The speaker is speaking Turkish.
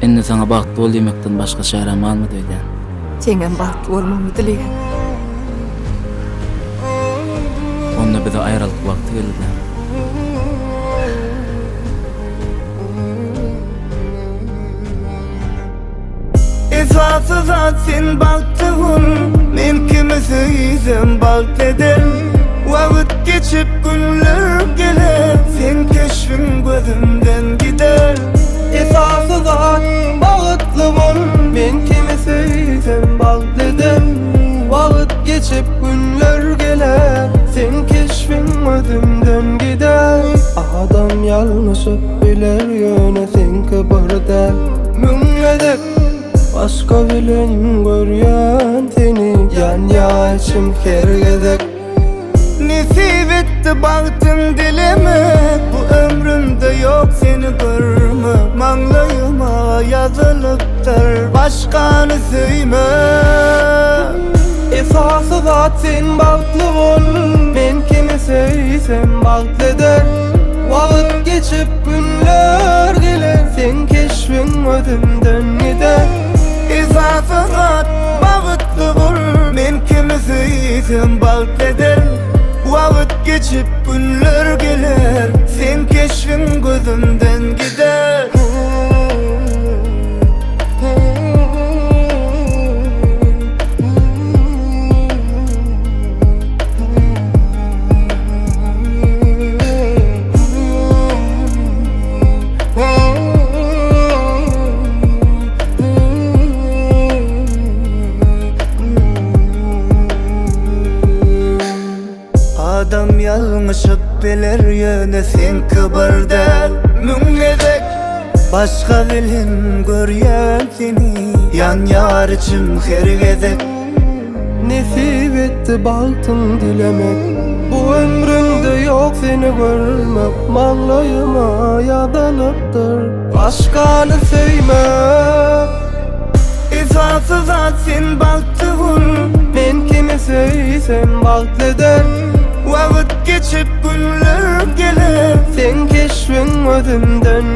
Indi sana bagtly bol diýmekden başga çarem almady diýen. Seňem bagtly bolmamy dileýän. Onda bize aýralyk wagty geldi. Esasız sen baktığın men kimi söýsem bakt eder. Wagt geçip günler geler, sen keşfin gözümden gider. Esasız bağıtlığın men kimi söýsem bakt eder. Wagt geçip günler geler, sen keşfin gözümden gider. Adam yanlışıp biler yöne sen kıbırdan. Müngedek başka bilen görýän seni, yan ya içim kergedek. Nesip etti baktın dilime, bu ömrümde yok seni görme. Manglayıma yazılıptır, başkanı söýme. Esasy zat sen bagtly bol, men kimi söýsem bagt eder. Wagt geçip günler geler, sen keşfin gözümden gider. Esasız bagtly bol, men kimi söýsem bakt eder. Wagt geçip günler geler, sen keşfin gözümden gider. Adam yanlışıp biler yöne sen kıbırdan. Müngedek başka bilen görýän seni, yan yar içim hergedek. Nesip etti baktın dilemek, bu ömrümde yok seni görmek. Manglayıma yadalıptır, başkanı söýme. Esasız sen baktığın Men kimi söýsem bagt eder. Wagt geçip günler geler, Sen keşfin gözümden